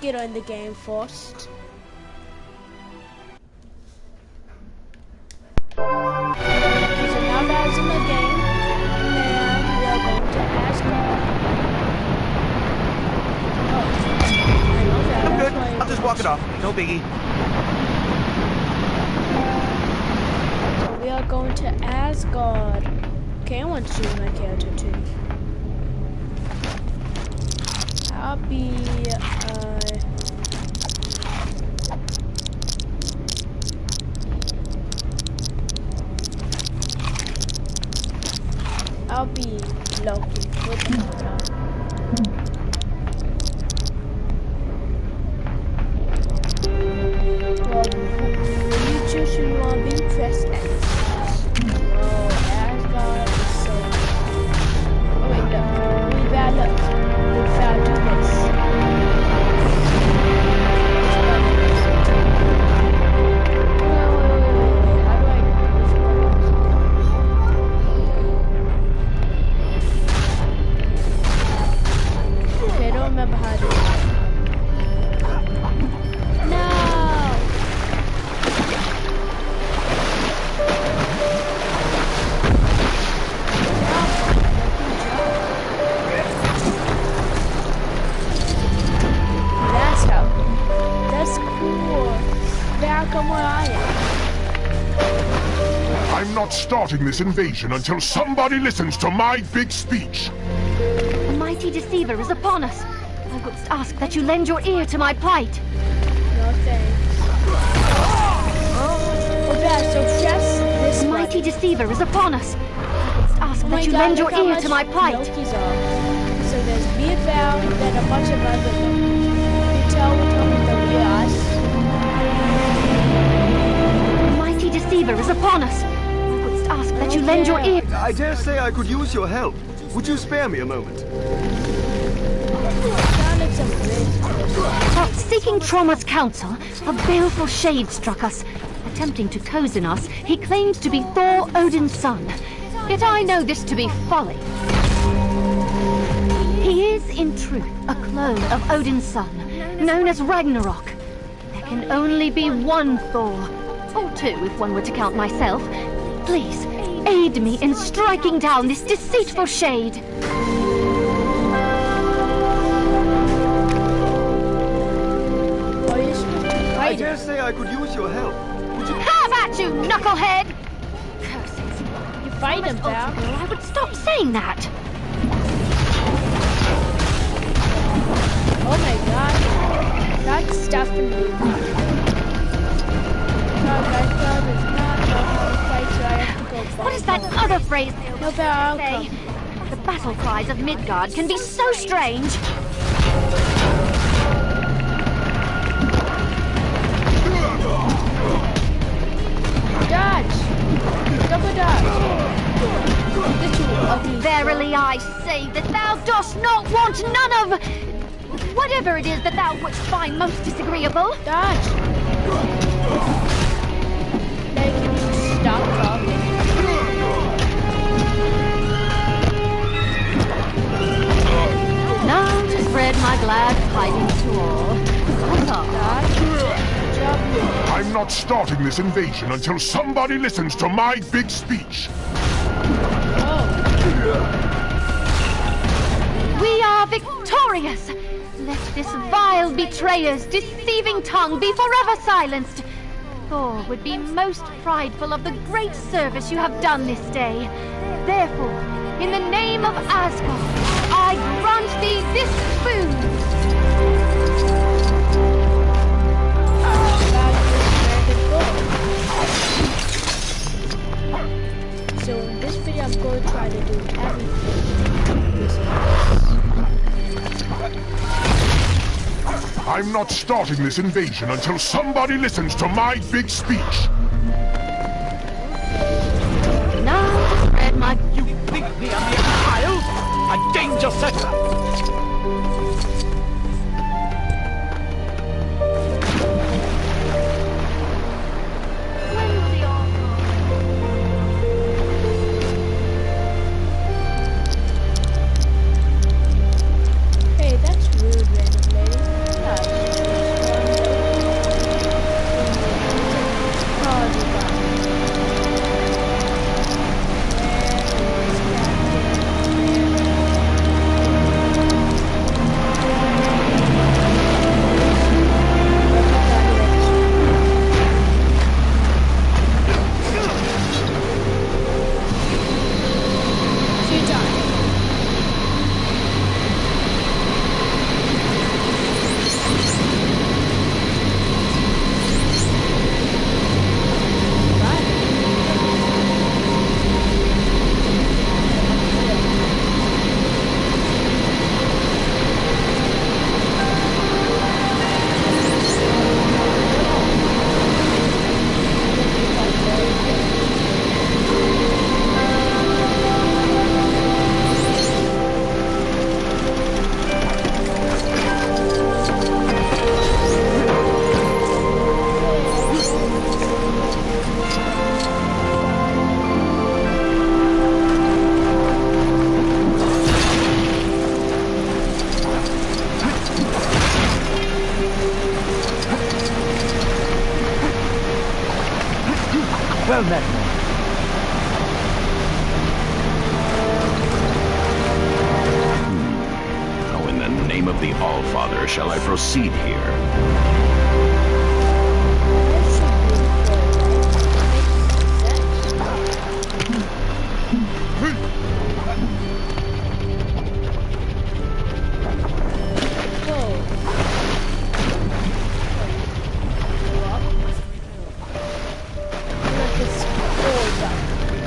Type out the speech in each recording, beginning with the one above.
get on the game first. So now that's in the game, and we are going to Asgard. Oh, I know that. I'm good. That's why I'll just walk it off. No biggie. So we are going to Asgard. Okay, I want to choose my character too. I'll be Loki. What the hell? Well, you choose who you want to be, press X. Whoa, Asgard is so... Oh wait, look. We gotta look. We gotta do this. Remember how to do it. No! That's how. That's cool. Now come where I am. I'm not starting this invasion until somebody listens to my big speech. A mighty deceiver is upon us. I would ask that you lend your ear to my plight. No thanks. Oh bad, so just this A mighty deceiver is upon us. I would ask that you lend your ear to my plight. Loki's on. So there's me and Val, then a bunch of other Lokis. You tell which one of them we us. A mighty deceiver is upon us. I would ask that you lend your ear. I dare say I could use your help. Would you spare me a moment? While seeking Trauma's counsel, a baleful shade struck us. Attempting to cozen us, he claimed to be Thor, Odin's son. Yet I know this to be folly. He is, in truth, a clone of Odin's son, known as Ragnarok. There can only be one Thor, or two if one were to count myself. Please, aid me in striking down this deceitful shade. I dare say I could use your help. Would you... Have at you, knucklehead! Curses. You fight him, Val. I would stop saying that. Oh my god. That's stuffing me. What is that other phrase? No, Val, Say, the battle cries of Midgard can be so strange. Dodge! Double dodge! Verily I say that thou dost not want none of... whatever it is that thou wouldst find most disagreeable. Dodge! Now can you stop talking? Now to spread my glad tidings to all. Dodge. I'm not starting this invasion until somebody listens to my big speech. We are victorious! Let this vile betrayer's deceiving tongue be forever silenced. Thor would be most prideful of the great service you have done this day. Therefore, in the name of Asgard, I grant thee this boon. So in this video, I'm going to try to do everything. I'm not starting this invasion until somebody listens to my big speech. Now to spread my... You think me a mere child? A danger setter? Hey, that's rude, random lady. Gosh. Well met. How in the name of the Allfather shall I proceed here?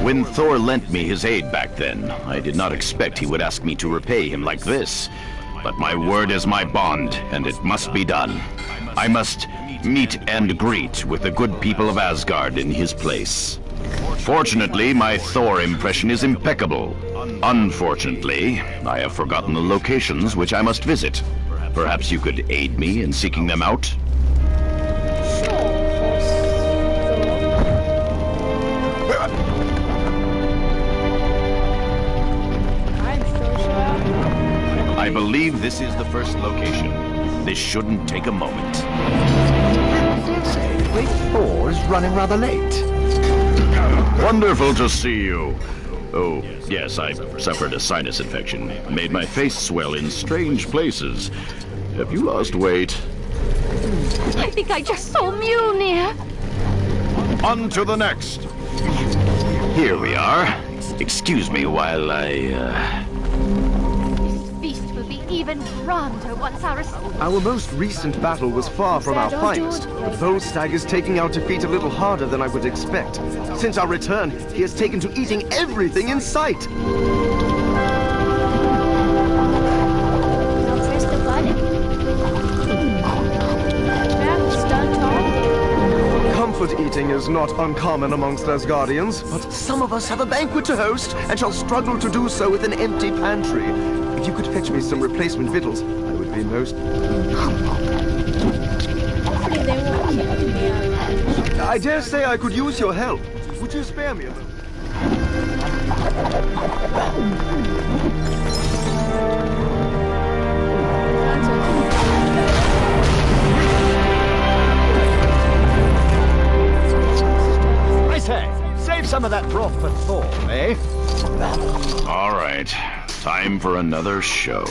When Thor lent me his aid back then, I did not expect he would ask me to repay him like this. But my word is my bond, and it must be done. I must meet and greet with the good people of Asgard in his place. Fortunately, my Thor impression is impeccable. Unfortunately, I have forgotten the locations which I must visit. Perhaps you could aid me in seeking them out? I believe this is the first location. This shouldn't take a moment. I dare say the great Thor is running rather late. Wonderful to see you. Oh, yes, I suffered a sinus infection. Made my face swell in strange places. Have you lost weight? I think I just saw Mjolnir. On to the next. Here we are. Excuse me while I, Even grander once our... Our most recent battle was far from our finest. The Volstagg is taking our defeat a little harder than I would expect. Since our return, he has taken to eating everything in sight. Now press the button. Max, done talking. Comfort eating is not uncommon amongst Asgardians, but some of us have a banquet to host and shall struggle to do so with an empty pantry. If you could fetch me some replacement victuals, I would be most... Hopefully they won't kill me. I dare say I could use your help. Would you spare me a moment? I say, save some of that broth for Thor, eh? All right. Time for another show. I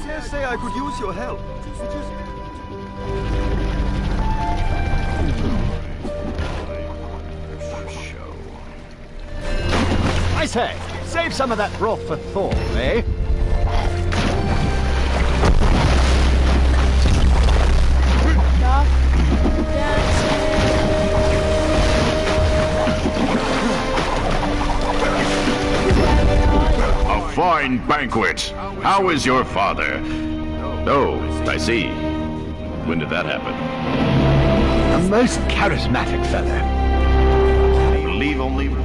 dare say I could use your help. Would you... I say, save some of that broth for Thor, eh? Stop dancing. A fine banquet. How is your father? Oh, I see. When did that happen? A most charismatic fella. I believe only one.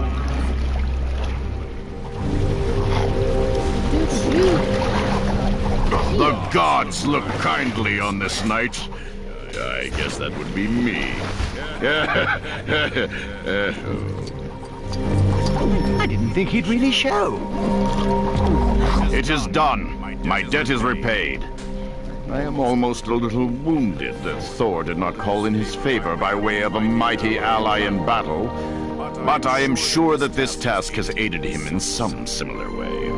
The gods look kindly on this night. I guess that would be me. I didn't think he'd really show. It is done. My debt is repaid. I am almost a little wounded that Thor did not call in his favor by way of a mighty ally in battle, but I am sure that this task has aided him in some similar way.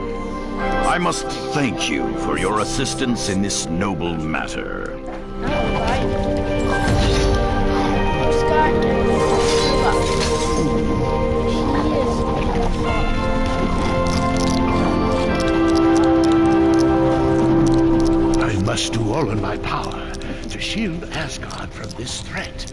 I must thank you for your assistance in this noble matter. I must do all in my power to shield Asgard from this threat.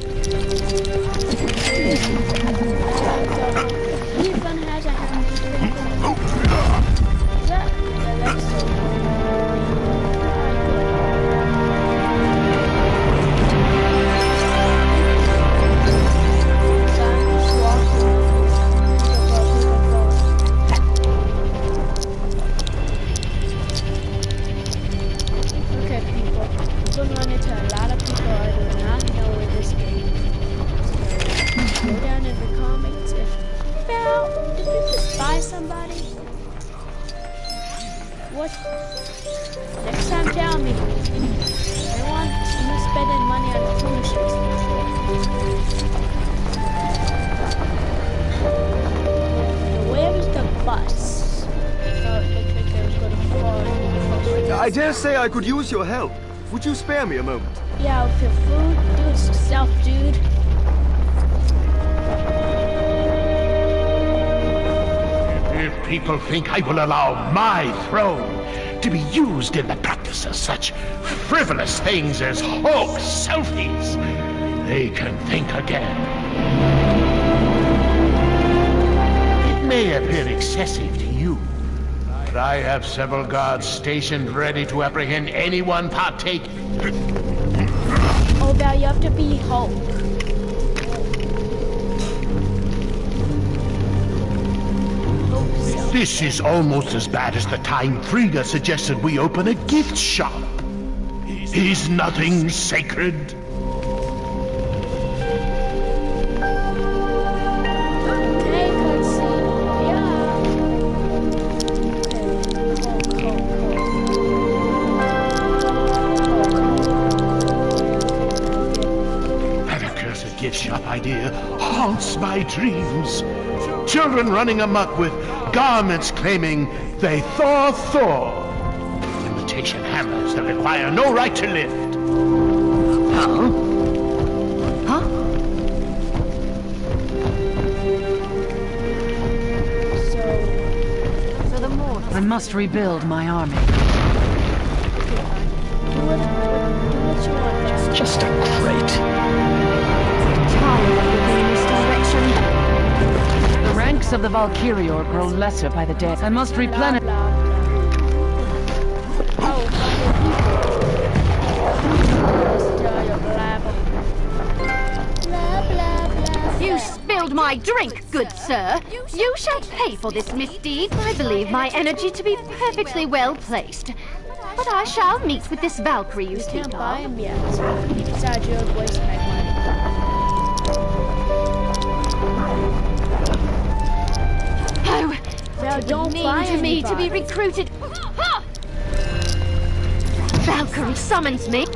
I dare say I could use your help. Would you spare me a moment? Yeah, with your food, do it yourself, dude. If people think I will allow my throne to be used in the practice of such frivolous things as hoax selfies, they can think again. It may appear excessive to you, but I have several guards stationed ready to apprehend anyone partaking. Oh, now you have to be Hulk. This is almost as bad as the time Frida suggested we open a gift shop. Is nothing sacred? Okay, cutscene. Yeah. That accursed gift shop idea haunts my dreams. Children running amok with garments claiming they Thor. Imitation hammers that require no right to lift. Huh? Huh? So the mortals... I must rebuild my army. Do what you want. Just a crate. Tired of living in this direction. The ranks of the Valkyrior grow lesser by the day. I must replenish... You spilled my drink, good sir. You shall pay for this misdeed. I believe my energy to be perfectly well placed. But I shall meet with this Valkyrie you speak Can't buy of. him yet. Besides, you're wasting my money. Oh, Now don't buy mean to me to be anybody. recruited. Valkyrie summons me.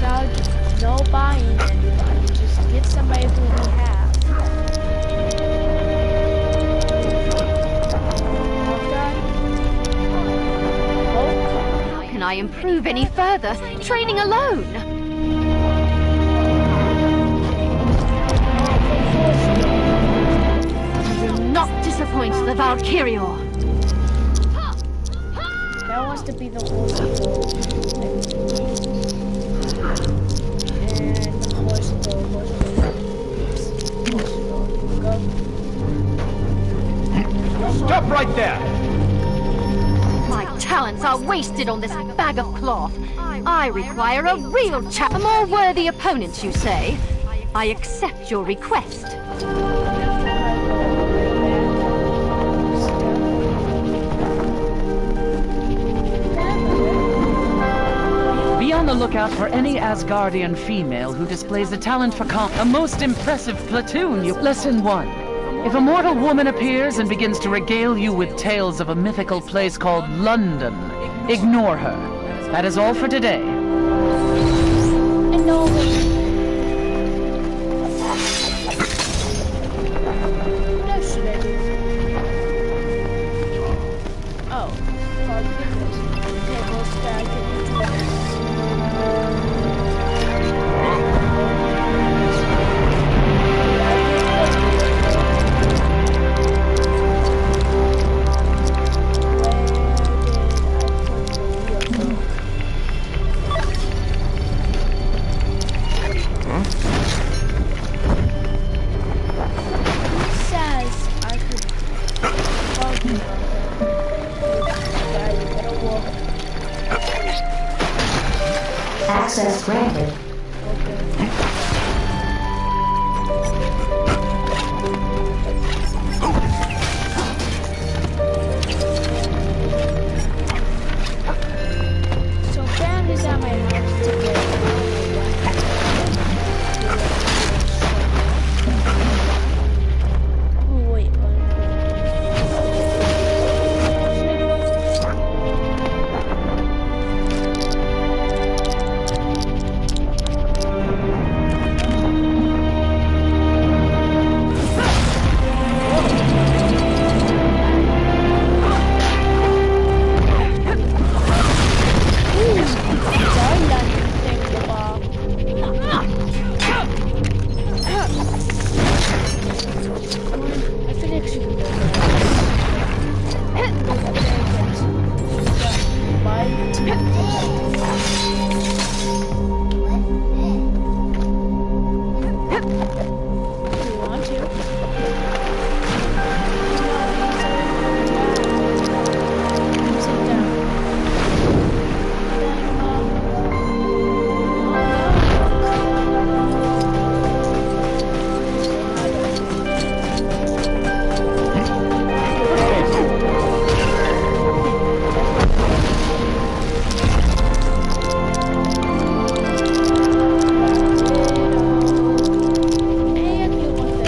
So no buying anybody. Just get somebody who we have. How can I improve any further? Training alone. You will not disappoint the Valkyrior. That wants to be the horse. And the horse go. Stop right there! My talents are wasted on this bag of cloth. I require a real a more worthy opponent, you say? I accept your request. Be on the lookout for any Asgardian female who displays a talent for a most impressive platoon. Lesson 1. If a mortal woman appears and begins to regale you with tales of a mythical place called London, ignore her. That is all for today. And no. What else should I do? Oh, goodness. Okay, well, so I can do this. Access granted. So family's at my house today. Oh, wait. want to. Sit down. And you want the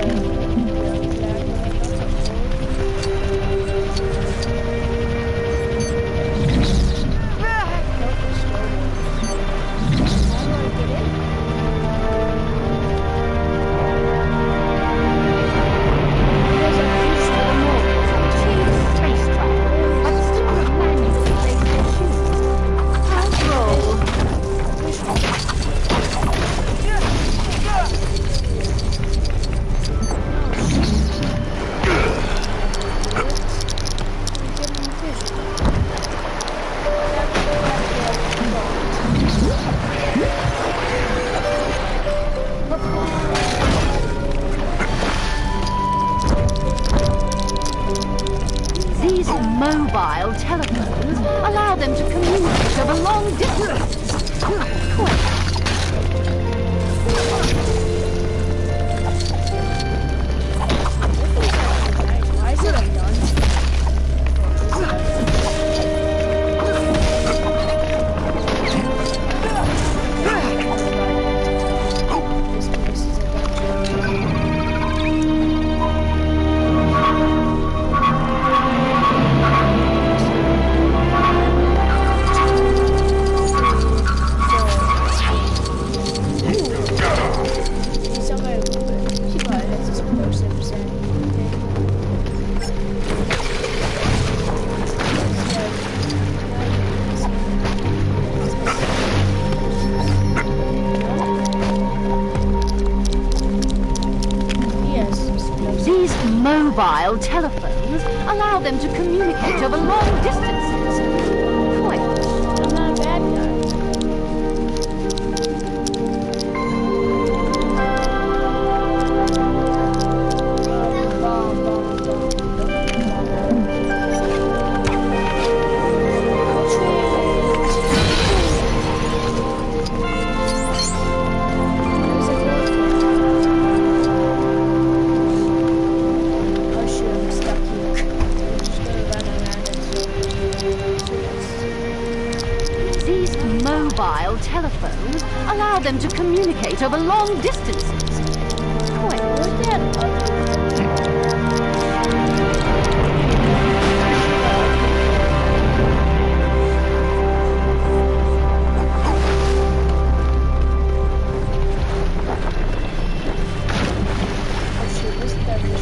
These mobile telephones allow them to communicate over long distances. Quick. Why is it undone? This place is a dungeon. These mobile telephones allow them to communicate over long distances. Quick. I'm not a bad guy. Oh shoot, I'm stuck here. I'm just gonna run around and These mobile telephones allow them to communicate over long distances. Quick. Where's that other? Oh shoot, this devil.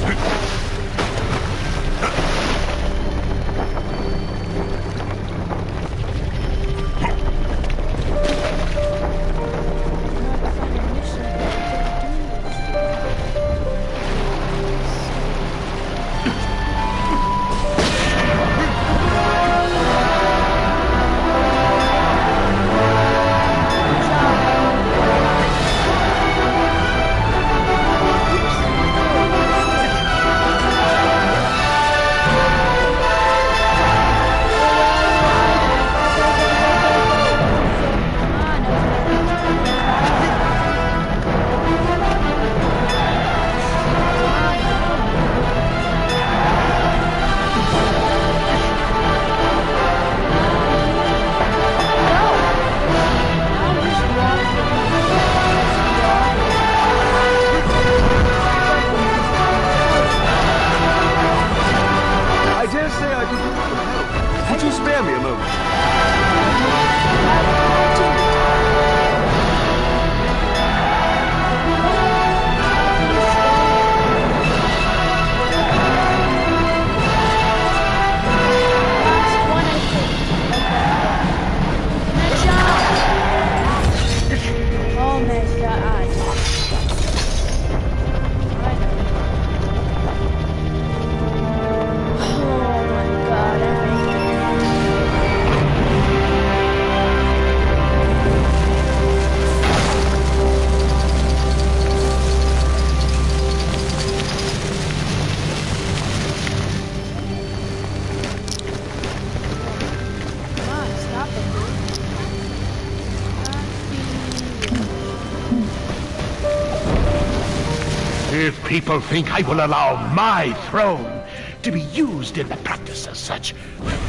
If people think I will allow my throne to be used in the practice of such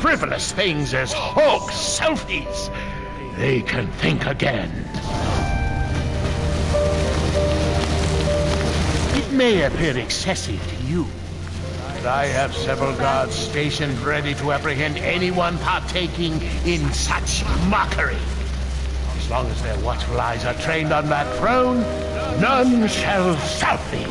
frivolous things as Hulk selfies, they can think again. It may appear excessive to you, but I have several guards stationed ready to apprehend anyone partaking in such mockery. As long as their watchful eyes are trained on that throne, none shall selfie.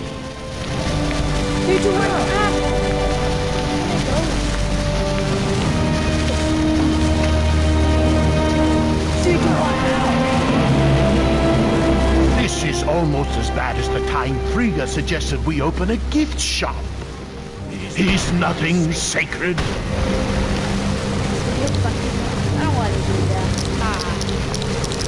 This is almost as bad as the time Frigga suggested we open a gift shop. Is nothing sacred? I don't want to do that. I want to be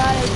Iron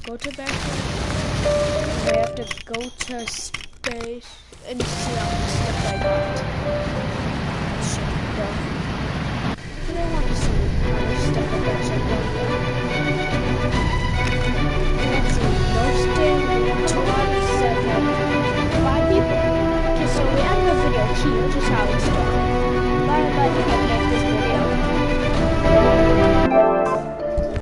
go to back here. We have to go to space and see how much stuff I got.